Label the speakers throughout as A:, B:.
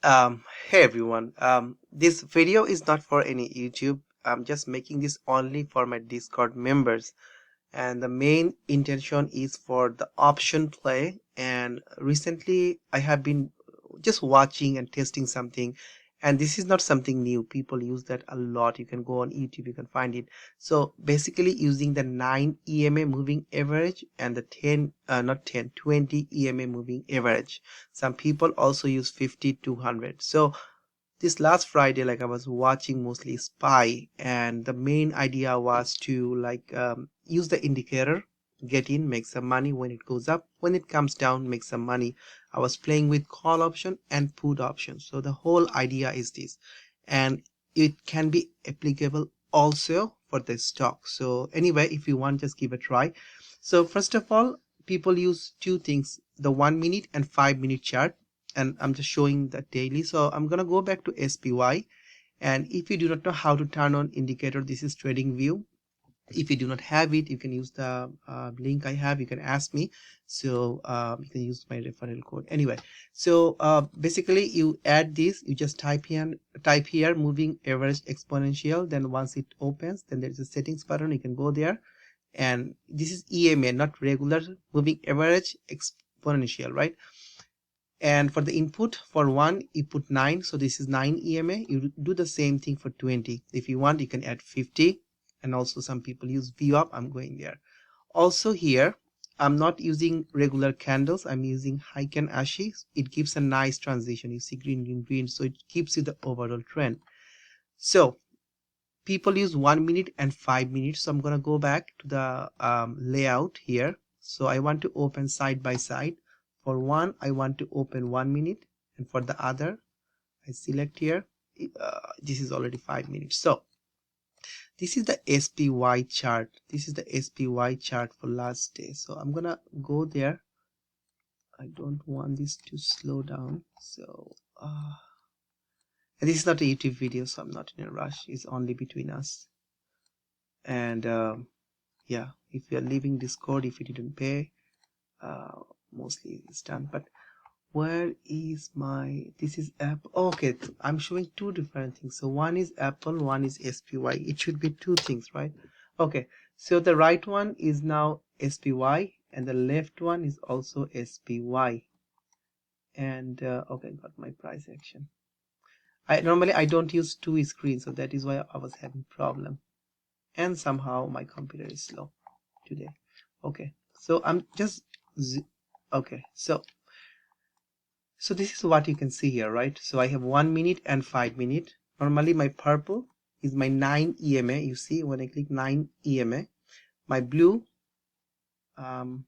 A: Hey everyone. This video is not for any YouTube. I'm just making this only for my Discord members, and the main intention is for the option play. And recently I have been just watching and testing something, and this is not something new. People use that a lot. You can go on YouTube, you can find it. So basically using the 9 EMA moving average and the 10 not 10 20 EMA moving average. Some people also use 50 200. So this last Friday, like I was watching mostly Spy, and the main idea was to use the indicator, get in, make some money. When it goes up, when it comes down, make some money. I was playing with call option and put option. So the whole idea is this, and it can be applicable also for the stock. So anyway, if you want, just give a try. So first of all, people use two things: the 1 minute and 5 minute chart, and I'm just showing the daily. So I'm gonna go back to SPY, and if you do not know how to turn on indicator, this is trading view. If you do not have it, you can use the link I have. You can ask me. So you can use my referral code anyway. So basically you add this, you just type here moving average exponential. Then once it opens, then there's a settings button, you can go there, and this is EMA, not regular moving average exponential, right? And for the input, for 1 you put 9, so this is 9 EMA. You do the same thing for 20. If you want, you can add 50, and also some people use VWAP. I'm going there. Also here, I'm not using regular candles, I'm using Heiken Ashi. It gives a nice transition. You see green green green, so it keeps you the overall trend. So people use 1 minute and 5 minutes. So I'm gonna go back to the layout here. So I want to open side by side. For one, I want to open 1 minute, and for the other, I select here. This is already 5 minutes. So this is the SPY chart. This is the SPY chart for last day. So I'm gonna go there. I don't want this to slow down. So this is not a YouTube video, so I'm not in a rush. It's only between us. And yeah, if you're leaving Discord, if you didn't pay, mostly it's done. But where is my, this is Apple. Okay, I'm showing two different things. So one is Apple, one is SPY. It should be two things, right? Okay, so the right one is now SPY, and the left one is also SPY. And okay, got my price action. I don't use two screens, so that is why I was having problem. And somehow my computer is slow today. Okay, so I'm just okay, so this is what you can see here, right? So I have 1 minute and 5 minute. Normally my purple is my 9 EMA. You see when I click 9 EMA, my blue okay,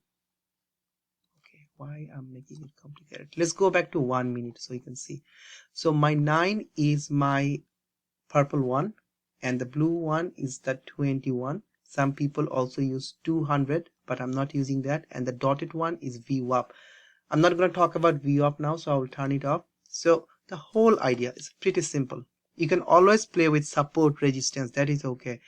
A: why I'm making it complicated. Let's go back to 1 minute so you can see. So my 9 is my purple one, and the blue one is the 21. Some people also use 200, but I'm not using that. And the dotted one is VWAP. I'm not going to talk about VWAP now, so I will turn it off. So the whole idea is pretty simple. You can always play with support resistance, that is okay.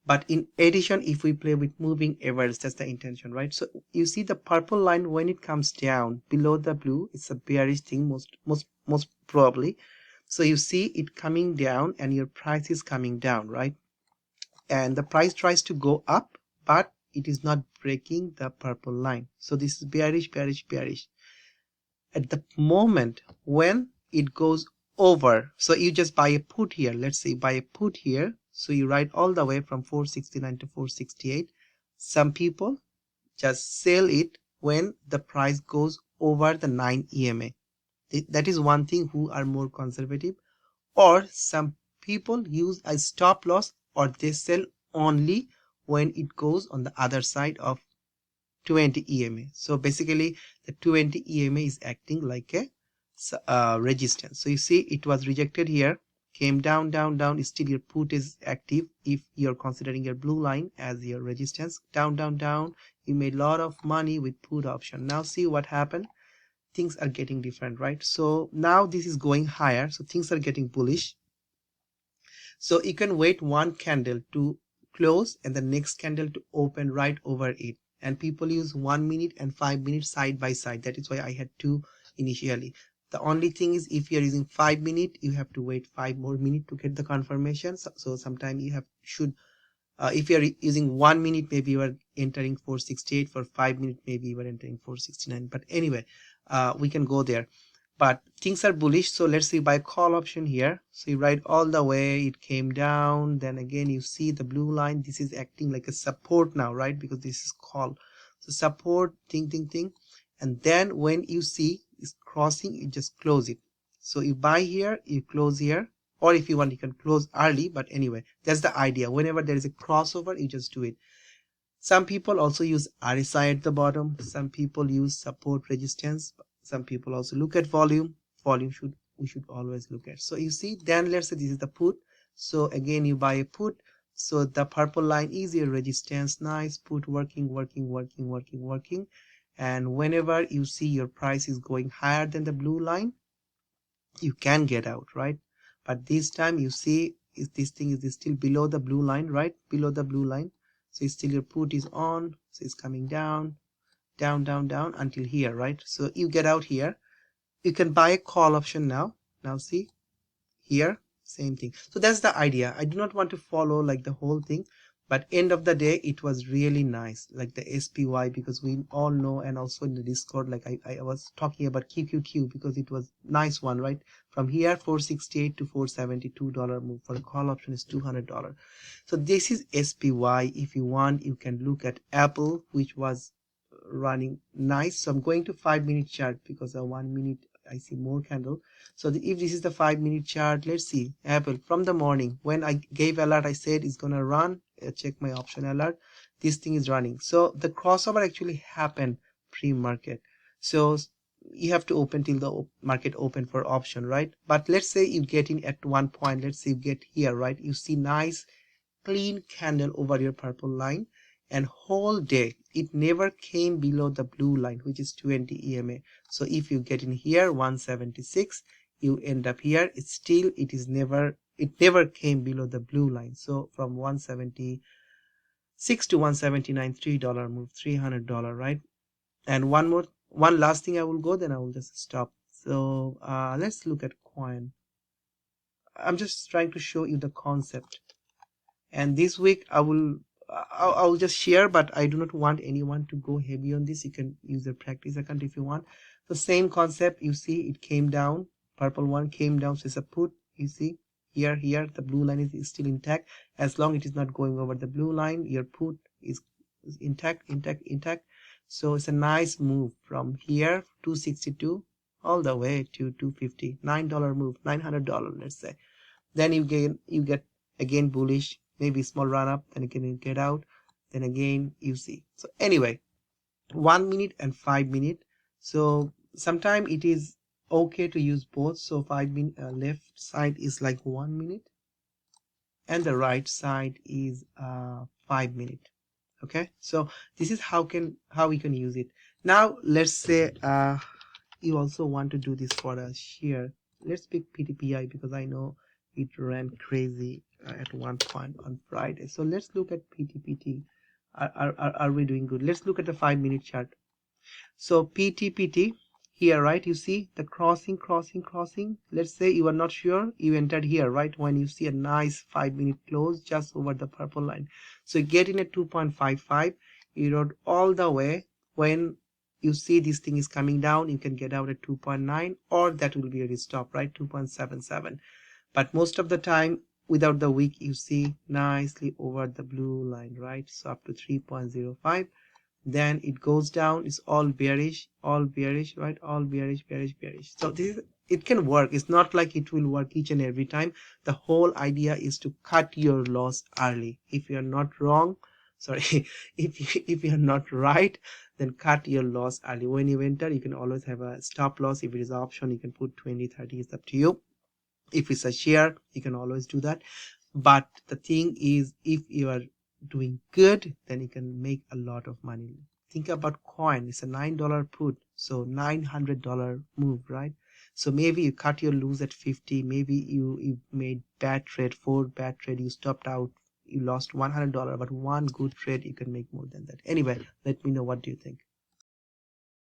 A: But in addition, if we play with moving average, that's the intention, right? So you see the purple line, when it comes down below the blue, it's a bearish thing most probably. So you see it coming down, and your price is coming down, right? And the price tries to go up, but it is not breaking the purple line. So this is bearish, bearish, bearish. At the moment when it goes over, so you just buy a put here. Let's say buy a put here. So you write all the way from 469 to 468. Some people just sell it when the price goes over the 9 EMA. That is one thing, who are more conservative. Or some people use a stop loss, or they sell only when it goes on the other side of 20 EMA. So basically the 20 EMA is acting like a resistance. So you see it was rejected here, came down, down, down. Still your put is active if you're considering your blue line as your resistance. Down, down, down. You made a lot of money with put option. Now see what happened. Things are getting different, right? So now this is going higher, so things are getting bullish. So you can wait one candle to close and the next candle to open right over it. And people use 1 minute and 5 minutes side by side. That is why I had two initially. The only thing is if you're using 5 minutes, you have to wait 5 more minutes to get the confirmation. So sometimes you should if you're using 1 minute, maybe you are entering 468. For 5 minutes, maybe you are entering 469. But anyway, we can go there. But things are bullish, so let's see buy call option here. So you write all the way, it came down, then again you see the blue line. This is acting like a support now, right? Because this is call. So support, thing, and then when you see it's crossing, you just close it. So you buy here, you close here, or if you want you can close early, but anyway, that's the idea. Whenever there is a crossover, you just do it. Some people also use RSI at the bottom. Some people use support resistance. Some people also look at volume. We should always look at. So you see, then let's say this is the put. So again, you buy a put. So the purple line is your resistance. Nice put, working. And whenever you see your price is going higher than the blue line, you can get out, right? But this time you see, is this still below the blue line, right? Below the blue line. So it's still your put is on, so it's coming down until here, right? So you get out here. You can buy a call option now. Now see here, same thing. So that's the idea. I do not want to follow like the whole thing, but end of the day it was really nice, like the SPY, because we all know, and also in the Discord, like I was talking about QQQ because it was nice one, right? From here 468 to $472 move for a call option is $200. So this is SPY. If you want, you can look at Apple, which was running nice. So I'm going to 5 minute chart because a 1 minute I see more candle. So if this is the 5 minute chart, let's see Apple from the morning when I gave alert, I said it's gonna run. Check my option alert, this thing is running. So the crossover actually happened pre-market, so you have to open till the market open for option, right? But let's say you get in at one point, let's say you get here, right? You see nice clean candle over your purple line, and whole day it never came below the blue line, which is 20 EMA. So if you get in here 176, you end up here, it never came below the blue line. So from 176 to 179, $3 move, $300, right? And one last thing I will go, then I will just stop. So let's look at coin. I'm just trying to show you the concept, and this week I'll just share, but I do not want anyone to go heavy on this. You can use a practice account if you want. The same concept, you see it came down, purple one came down, so it's a put. You see here the blue line is still intact. As long it is not going over the blue line, your put is intact. So it's a nice move from here 262 all the way to 250, $9 move, $900, let's say. Then you get again bullish, maybe small run up, then again you get out, then again you see. So anyway, 1 minute and 5 minute. So sometimes it is okay to use both. So 5 minute left side is like 1 minute and the right side is 5 minute. Okay, so this is how we can use it. Now let's say you also want to do this for a share. Let's pick PTPI because I know it ran crazy at one point on Friday. So let's look at PTPT. Are we doing good? Let's look at the 5 minute chart. So PTPT here, right? You see the crossing. Let's say you are not sure, you entered here, right? When you see a nice 5 minute close just over the purple line, so you get in at 2.55, you rode all the way. When you see this thing is coming down, you can get out at 2.9, or that will be a stop, right? 2.77. But most of the time without the wick, you see nicely over the blue line, right? So up to 3.05, then it goes down. It's all bearish, right? All bearish. So it can work. It's not like it will work each and every time. The whole idea is to cut your loss early. If you're not wrong, sorry, if you're not right, then cut your loss early. When you enter, you can always have a stop loss. If it is an option, you can put 20, 30, it's up to you. If it's a share, you can always do that. But the thing is, if you are doing good, then you can make a lot of money. Think about coin. It's a $9 put, so $900 move, right? So maybe you cut your lose at 50. Maybe you made bad trade, 4 bad trade, you stopped out, you lost $100, but one good trade you can make more than that. Anyway, let me know, what do you think?